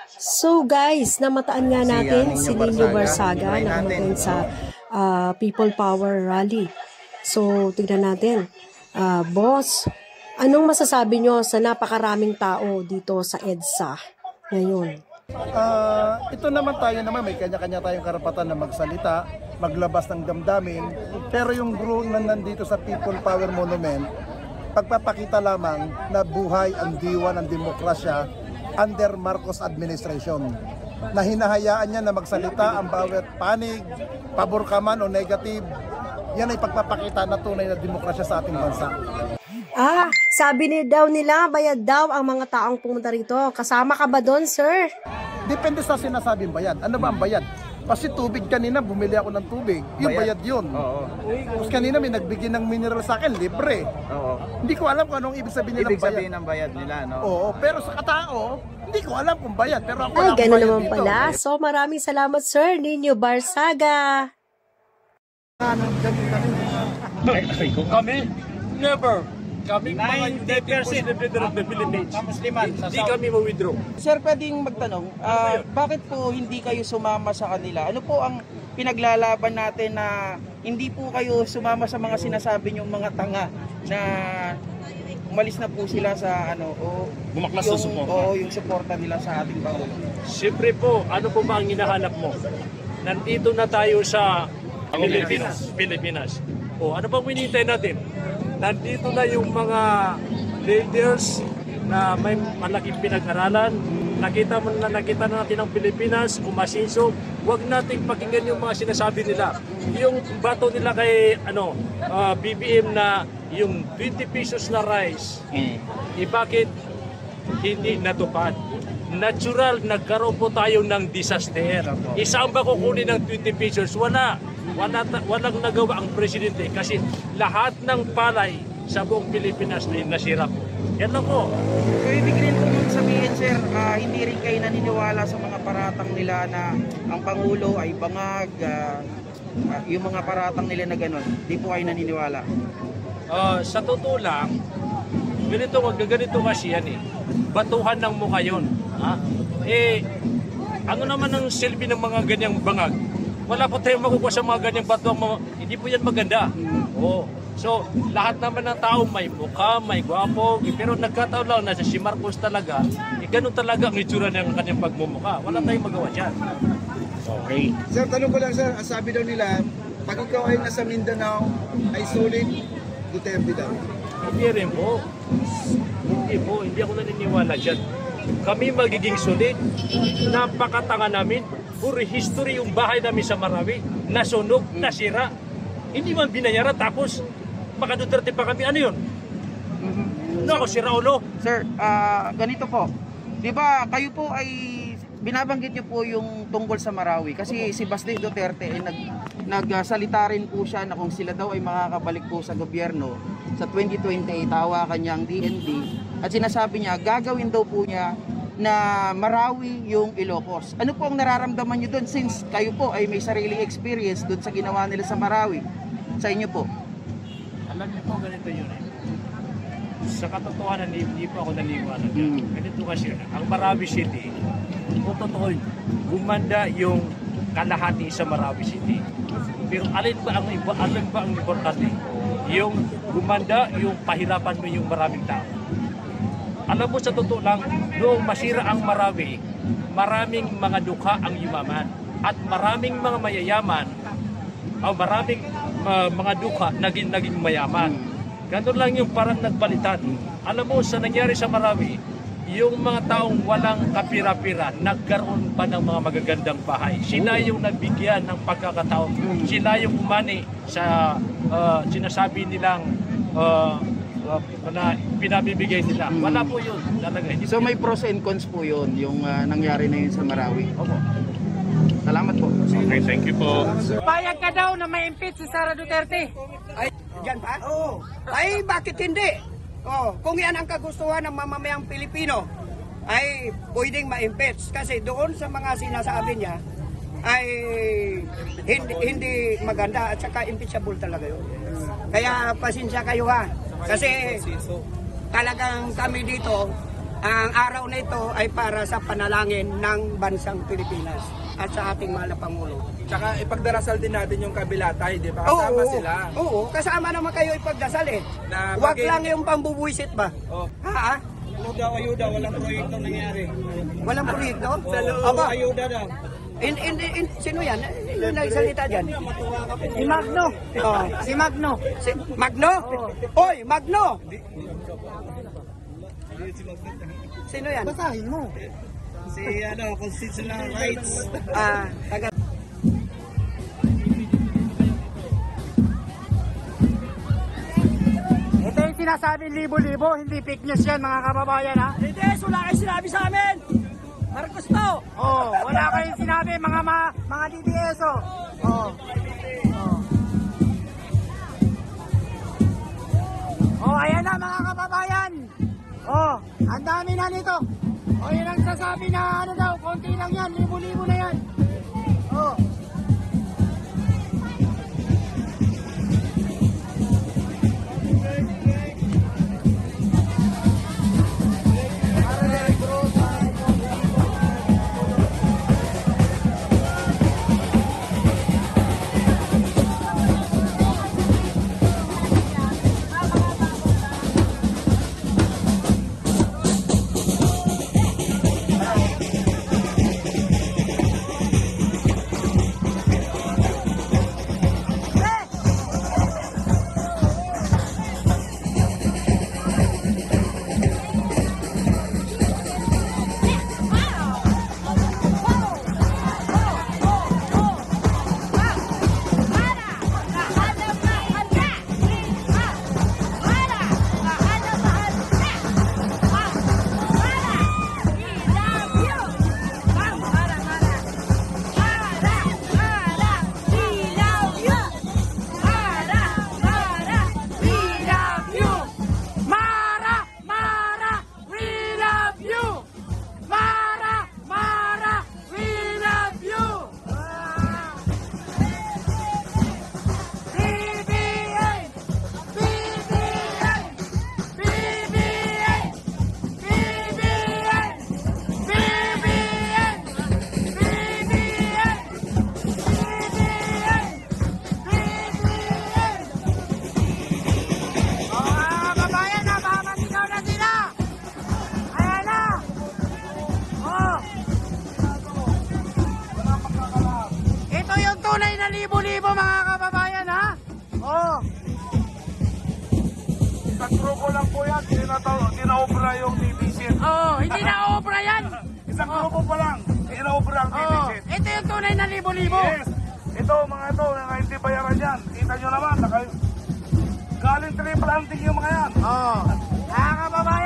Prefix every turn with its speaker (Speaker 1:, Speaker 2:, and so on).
Speaker 1: So guys, namataan nga natin si Nino Barsaga na umaten sa People Power Rally. So tignan natin. Boss, anong masasabi nyo sa napakaraming tao dito sa EDSA ngayon?
Speaker 2: Ito naman tayo naman, may kanya-kanya tayong karapatan na magsalita, maglabas ng damdamin, pero yung group na nandito sa People Power Monument, pagpapakita lamang na buhay ang diwa ng demokrasya under Marcos administration, na hinahayaan niya na magsalita ang bawat panig, pabor ka man o negative. Yan ay pagpapakita na tunay na demokrasya sa ating bansa.
Speaker 1: Sabi nila, bayad daw ang mga taong pumunta rito. Kasama ka ba doon, sir?
Speaker 2: Depende sa sinasabing bayad. Ano ba ang bayad? Kasi tubig kanina, bumili ako ng tubig. Yung bayad yun. Tapos kanina may nagbigay ng mineral sa akin, libre. Hindi ko alam kung anong ibig sabihin nila ng bayad.
Speaker 3: Ibig sabihin ng bayad nila, no?
Speaker 2: Oo, pero sa katao, hindi ko alam kung bayad. Pero ako
Speaker 1: gano'n naman dito pala. So maraming salamat, sir, Nino Barsaga.
Speaker 4: Kami, never. Kami mga 90% of the Philippines. Hindi kami ma-withdraw.
Speaker 5: Sir, pwedeng magtanong, bakit po hindi kayo sumama sa kanila? Ano po ang pinaglalaban natin na hindi po kayo sumama sa mga sinasabi niyong mga tanga na umalis na po sila sa
Speaker 4: bumaklas sa suporta.
Speaker 5: Oo, yung suporta nila sa ating Pangulo.
Speaker 4: Siyempre po, ano po ba ang hinahanap mo? Nandito na tayo sa Pilipinas. O, ano bang hinihintay natin? Nandito na yung mga leaders na may malaking pinag-aralan. Nakita na natin ang Pilipinas, umasinso. Huwag nating pakinggan yung mga sinasabi nila. Yung bato nila kay BBM na yung 20 pesos na rice, bakit hindi natupad? Natural, nagkaroon po tayo ng disaster. Isang ba kukunin ng 20 pesos? Walang nagawa ang presidente kasi lahat ng palay sa buong Pilipinas ay nasira po. Yan lang po.
Speaker 5: So ibig rin po yung sabihin, sir, hindi rin kayo naniniwala sa mga paratang nila na ang Pangulo ay bangag, yung mga paratang nila na gano'n. Hindi po kayo naniniwala?
Speaker 4: Sa totoo lang, ganito kasi yan eh. Batuhan ng mukha yun. Ano naman ang silbi ng mga ganyang bangag? Wala po tayong makukuha sa mga ganyang batuhan. Hindi po yan maganda. So, lahat naman ng tao may mukha, may gwapo, pero nagkataon lang na si Marcos talaga, ganun talaga ang itsura ng kanyang pagmumukha. Wala tayong magawa dyan. Okay.
Speaker 3: Sir, tanong ko lang, sir, ang sabi daw nila, pag ikaw ay nasa Mindanao, ay sulit Duterte daw.
Speaker 4: Hindi rin po. Hindi ako naniniwala dyan. Kami magiging sulit. Napakatanga namin. Puro history yung bahay namin sa Marawi. Nasunog, nasira. Hindi man binayaran tapos baka Duterte pa kami. Ano yun? Ako si Raulo.
Speaker 5: Sir, ganito po. Di ba kayo po ay binabanggit niyo po yung tungkol sa Marawi kasi si Baste Duterte ay nagsalita rin po siya na kung sila daw ay makakabalik po sa gobyerno sa 2028, tawa kanyang DND at sinasabi niya gagawin daw po niya na Marawi yung Ilocos. Ano po ang nararamdaman niyo doon since kayo po ay may sariling experience doon sa ginawa nila sa Marawi? Sa inyo po?
Speaker 4: Alam niyo po ganito yun eh. Sa katotohanan, hindi po ako naniwala. Ganito kasi ang Marawi City, kung totoo, gumanda yung kalahati sa Marawi City. Pero alin ba ang importante? Yung gumanda, yung pahirapan mo yung maraming tao. Alam mo sa totoo lang, noong masira ang Marawi, maraming mga dukha ang yumaman. At maraming mga mayayaman, maraming mga dukha naging mayaman. Ganun lang yung parang nagpalitan. Alam mo, sa nangyari sa Marawi, yung mga taong walang kapira-pira, nagkaroon pa ng mga magagandang bahay. Sila yung nagbigyan ng pagkakataon. Sila yung umani sa sinasabi nilang na pinabibigay nila. Wala po yun. Talaga.
Speaker 5: So may pros and cons po yun, yung nangyari na yun sa Marawi.
Speaker 4: Opo.
Speaker 5: Salamat po.
Speaker 4: Okay, thank you po.
Speaker 6: Payag ka daw na may impeach si Sara Duterte.
Speaker 7: Ay, yan ba? Oo. Ay, bakit hindi? Kung yan ang kagustuhan ng mamamayang Pilipino, ay pwedeng ma-impeach. Kasi doon sa mga sinasabi niya, ay hindi maganda at saka impeachable talaga yun. Kaya pasensya kayo ha. Kasi talagang kami dito ang araw na ito ay para sa panalangin ng bansang Pilipinas at sa ating mahal na Pangulo.
Speaker 3: Tsaka ipagdarasal din natin yung kabilatay, di ba? Kasama sila.
Speaker 7: Oo, kasama naman kayo ipagdasal eh.
Speaker 3: Na
Speaker 7: Huwag
Speaker 3: maging-
Speaker 7: lang yung pambubuisit ba?
Speaker 3: Oh.
Speaker 7: Ha?
Speaker 3: Ano daw ayuda, walang proyekto nangyari.
Speaker 7: Walang proyekto?
Speaker 3: Sa loob,
Speaker 7: Aba,
Speaker 3: ayuda daw.
Speaker 7: sino yan? Yung nagsalita dyan?
Speaker 6: Si Magno.
Speaker 7: Oh.
Speaker 6: Si Magno.
Speaker 7: Si Magno? Oy, Magno! Sino yan?
Speaker 6: Basahin mo.
Speaker 3: Si constitutional rights.
Speaker 7: Taga
Speaker 6: Ito yung sinasabi libo-libo, hindi fake news yan mga kababayan ha.
Speaker 7: Hindi, wala kayo sinabi sa amin! Marcos to!
Speaker 6: Oh, wala kayong sinabi mga DDSO. Oh. Oh, ayan na mga kababayan. Oh, ang dami na nito. Oh, yun ang sasabi na ano daw, konti lang yan, libo-libo na yan. Oh. Tunay na libo-libo mga kababayan ha. Oh.
Speaker 2: Isang grupo lang po yan, dinaobra yung deficit.
Speaker 6: Oh, hindi na obra yan.
Speaker 2: Isang grupo pa lang, dinaobra ang
Speaker 6: Oh,
Speaker 2: deficit.
Speaker 6: ito yung tunay na libo-libo.
Speaker 2: Yes, ito mga ito, nga hindi bayaran yan. Kita nyo naman, galing triple hunting yung mga yan.
Speaker 6: Oh. Mga kababayan.